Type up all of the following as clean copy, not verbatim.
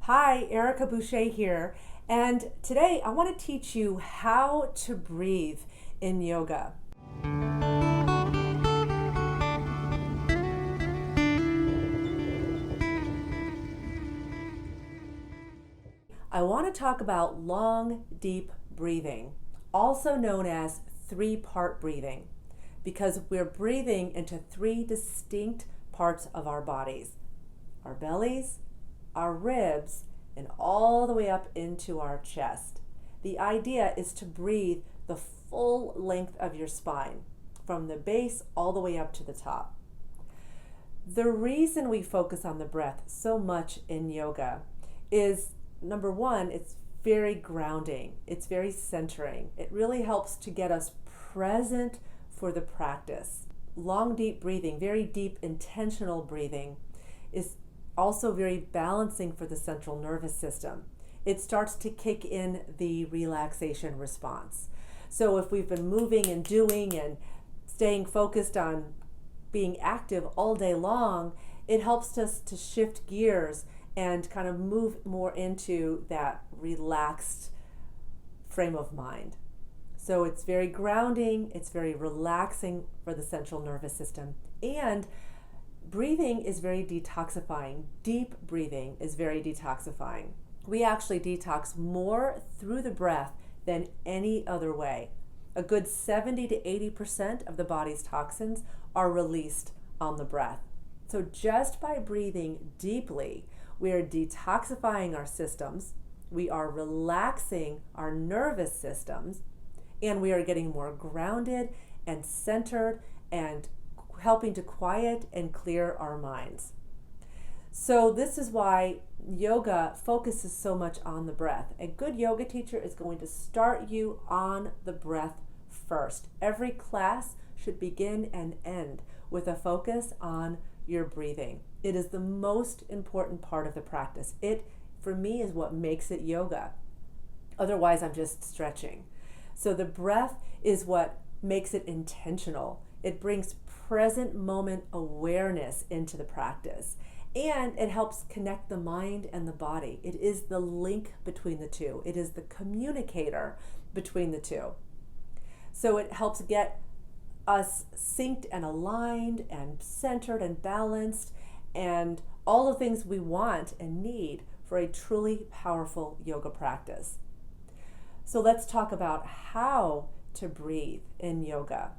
Hi, Erica Boucher here, and today I want to teach you how to breathe in yoga. I want to talk about long, deep breathing, also known as three-part breathing, because we're breathing into three distinct parts of our bodies: our bellies, our ribs, and all the way up into our chest. The idea is to breathe the full length of your spine, from the base all the way up to the top. The reason we focus on the breath so much in yoga is, number one, it's very grounding, it's very centering. It really helps to get us present for the practice. Long, deep breathing, very deep, intentional breathing, is also very balancing for the central nervous system. It starts to kick in the relaxation response. So if we've been moving and doing and staying focused on being active all day long, it helps us to shift gears and kind of move more into that relaxed frame of mind. So it's very grounding, it's very relaxing for the central nervous system, and breathing is very detoxifying. Deep breathing is very detoxifying. We actually detox more through the breath than any other way. A good 70 to 80% of the body's toxins are released on the breath. So just by breathing deeply, we are detoxifying our systems, we are relaxing our nervous systems, and we are getting more grounded and centered and helping to quiet and clear our minds. So this is why yoga focuses so much on the breath. A good yoga teacher is going to start you on the breath first. Every class should begin and end with a focus on your breathing. It is the most important part of the practice. It, for me, is what makes it yoga. Otherwise, I'm just stretching. So the breath is what makes it intentional. It brings present moment awareness into the practice, and it helps connect the mind and the body. It is the link between the two. It is the communicator between the two. So it helps get us synced and aligned and centered and balanced and all the things we want and need for a truly powerful yoga practice. So let's talk about how to breathe in yoga.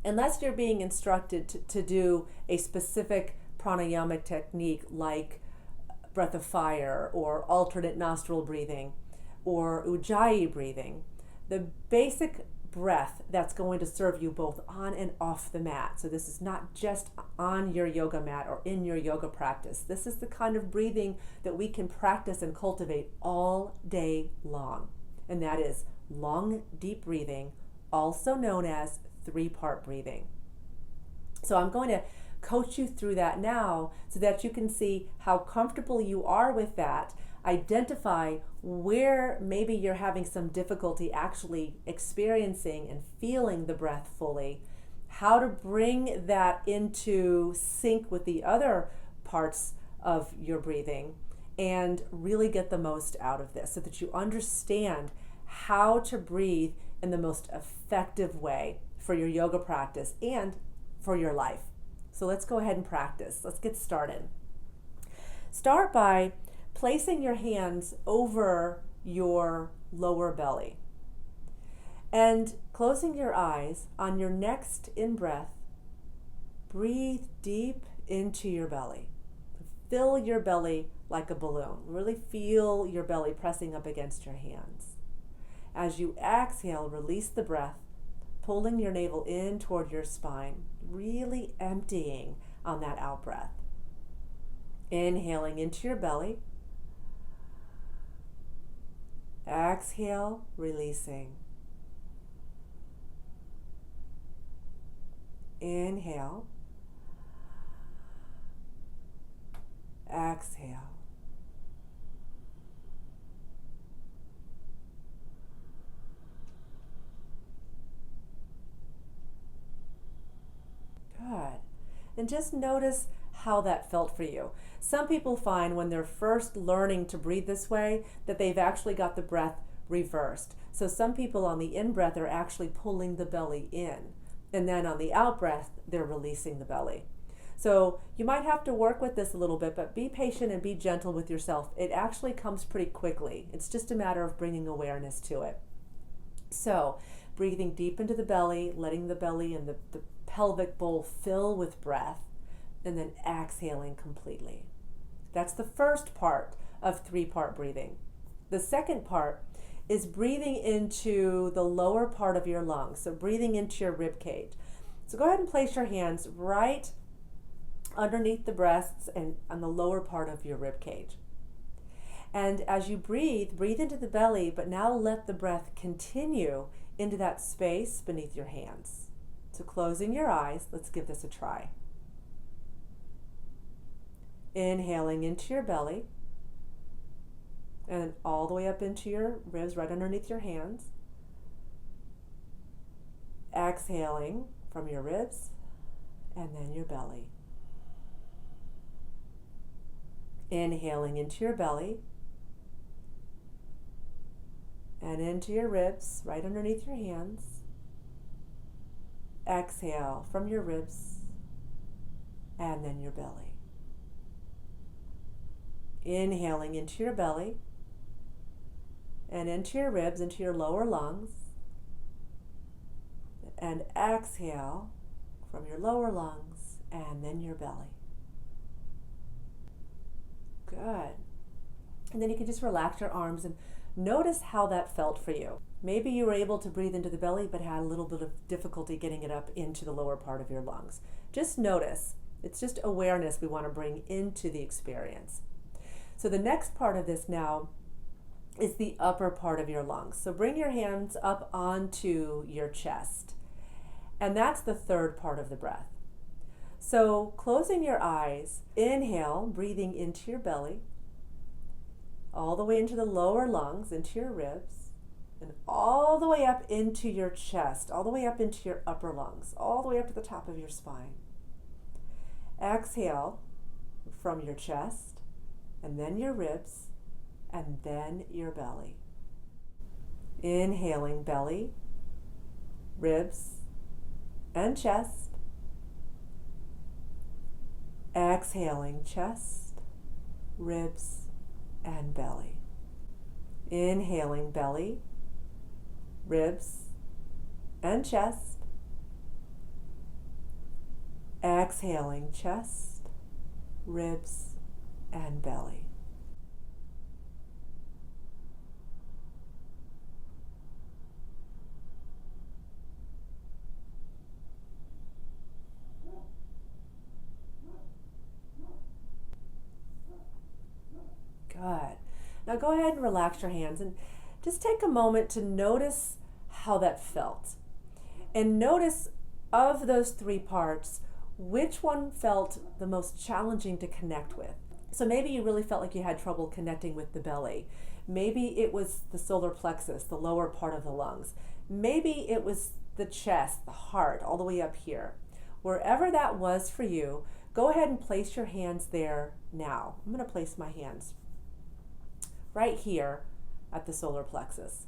Unless you're being instructed to do a specific pranayama technique like breath of fire or alternate nostril breathing or ujjayi breathing, the basic breath that's going to serve you both on and off the mat. So this is not just on your yoga mat or in your yoga practice. This is the kind of breathing that we can practice and cultivate all day long. And that is long, deep breathing, also known as three-part breathing. So I'm going to coach you through that now so that you can see how comfortable you are with that. Identify where maybe you're having some difficulty actually experiencing and feeling the breath fully, how to bring that into sync with the other parts of your breathing, and really get the most out of this so that you understand how to breathe in the most effective way for your yoga practice and for your life. So let's go ahead and practice. Let's get started. Start by placing your hands over your lower belly and closing your eyes. On your next in-breath, breathe deep into your belly. Fill your belly like a balloon. Really feel your belly pressing up against your hands. As you exhale, release the breath, pulling your navel in toward your spine, really emptying on that out breath. Inhaling into your belly. Exhale, releasing. Inhale. Exhale. Good. And just notice how that felt for you. Some people find when they're first learning to breathe this way that they've actually got the breath reversed. So some people on the in-breath are actually pulling the belly in, and then on the out-breath, they're releasing the belly. So you might have to work with this a little bit, but be patient and be gentle with yourself. It actually comes pretty quickly. It's just a matter of bringing awareness to it. So breathing deep into the belly, letting the belly and the pelvic bowl fill with breath, and then exhaling completely. That's the first part of 3-part breathing. The second part is breathing into the lower part of your lungs, so breathing into your rib cage. So go ahead and place your hands right underneath the breasts and on the lower part of your rib cage. And as you breathe into the belly, but now let the breath continue into that space beneath your hands. So closing your eyes, let's give this a try. Inhaling into your belly, and all the way up into your ribs, right underneath your hands. Exhaling from your ribs, and then your belly. Inhaling into your belly, and into your ribs, right underneath your hands. Exhale from your ribs, and then your belly. Inhaling into your belly, and into your ribs, into your lower lungs. And exhale from your lower lungs, and then your belly. Good. And then you can just relax your arms and notice how that felt for you. Maybe you were able to breathe into the belly, but had a little bit of difficulty getting it up into the lower part of your lungs. Just notice. It's just awareness we want to bring into the experience. So the next part of this now is the upper part of your lungs. So bring your hands up onto your chest. And that's the third part of the breath. So closing your eyes, inhale, breathing into your belly, all the way into the lower lungs, into your ribs, and all the way up into your chest, all the way up into your upper lungs, all the way up to the top of your spine. Exhale from your chest, and then your ribs, and then your belly. Inhaling belly, ribs, and chest. Exhaling chest, ribs, and belly. Inhaling belly, ribs, and chest. Exhaling chest, ribs, and belly. Good. Now go ahead and relax your hands and just take a moment to notice how that felt. And notice of those 3 parts, which one felt the most challenging to connect with. So maybe you really felt like you had trouble connecting with the belly. Maybe it was the solar plexus, the lower part of the lungs. Maybe it was the chest, the heart, all the way up here. Wherever that was for you, go ahead and place your hands there now. I'm going to place my hands right here at the solar plexus.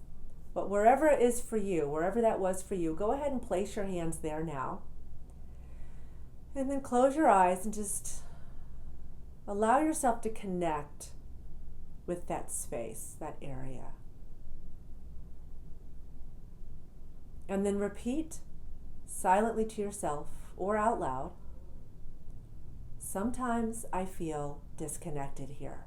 But wherever it is for you, wherever that was for you, go ahead and place your hands there now. And then close your eyes and just allow yourself to connect with that space, that area. And then repeat silently to yourself or out loud, sometimes I feel disconnected here.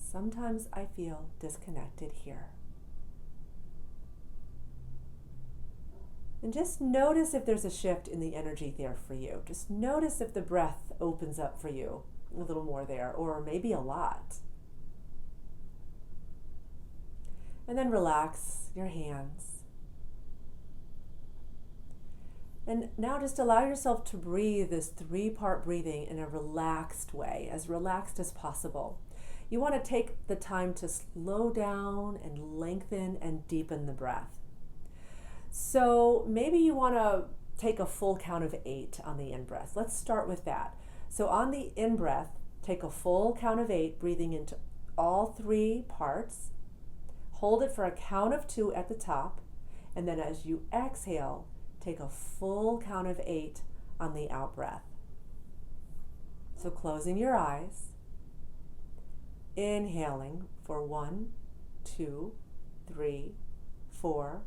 Sometimes I feel disconnected here. And just notice if there's a shift in the energy there for you. Just notice if the breath opens up for you a little more there, or maybe a lot. And then relax your hands. And now just allow yourself to breathe this 3-part breathing in a relaxed way, as relaxed as possible. You want to take the time to slow down and lengthen and deepen the breath. So maybe you want to take a full count of 8 on the in-breath. Let's start with that. So on the in-breath, take a full count of 8, breathing into all 3 parts. Hold it for a count of 2 at the top, and then as you exhale, take a full count of 8 on the out-breath. So closing your eyes, inhaling for 1, 2, 3, 4,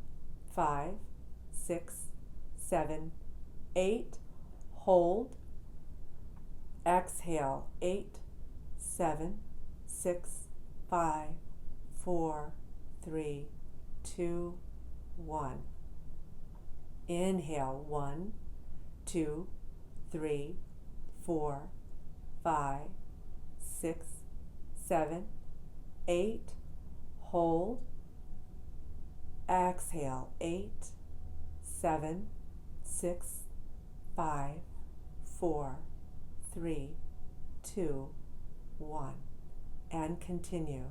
5, 6, 7, 8. Hold. Exhale, 8, 7, 6, 5, 4, 3, 2, 1. Inhale, 1, 2, 3, 4, 5, 6, 7, 8. Hold. Exhale, 8, 7, 6, 5, 4, 3, 2, 1. And continue.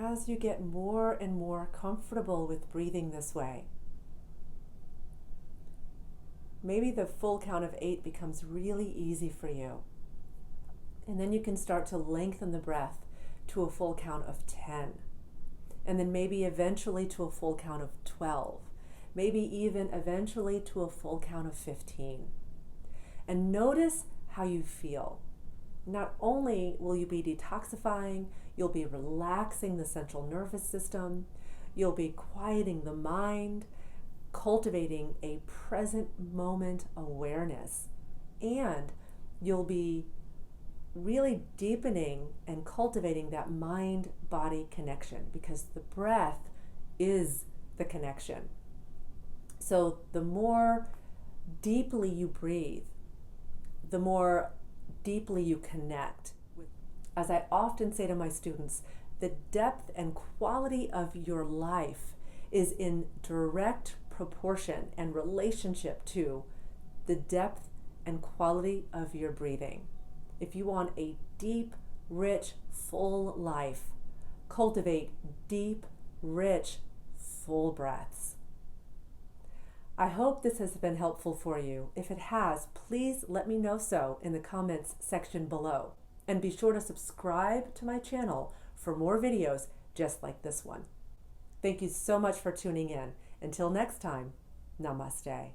As you get more and more comfortable with breathing this way, maybe the full count of 8 becomes really easy for you. And then you can start to lengthen the breath to a full count of 10. And then maybe eventually to a full count of 12. Maybe even eventually to a full count of 15. And notice how you feel. Not only will you be detoxifying, you'll be relaxing the central nervous system, you'll be quieting the mind, cultivating a present moment awareness, and you'll be really deepening and cultivating that mind-body connection, because the breath is the connection. So the more deeply you breathe, the more deeply you connect. As I often say to my students, the depth and quality of your life is in direct proportion and relationship to the depth and quality of your breathing. If you want a deep, rich, full life, cultivate deep, rich, full breaths. I hope this has been helpful for you. If it has, please let me know so in the comments section below. And be sure to subscribe to my channel for more videos just like this one. Thank you so much for tuning in. Until next time, namaste.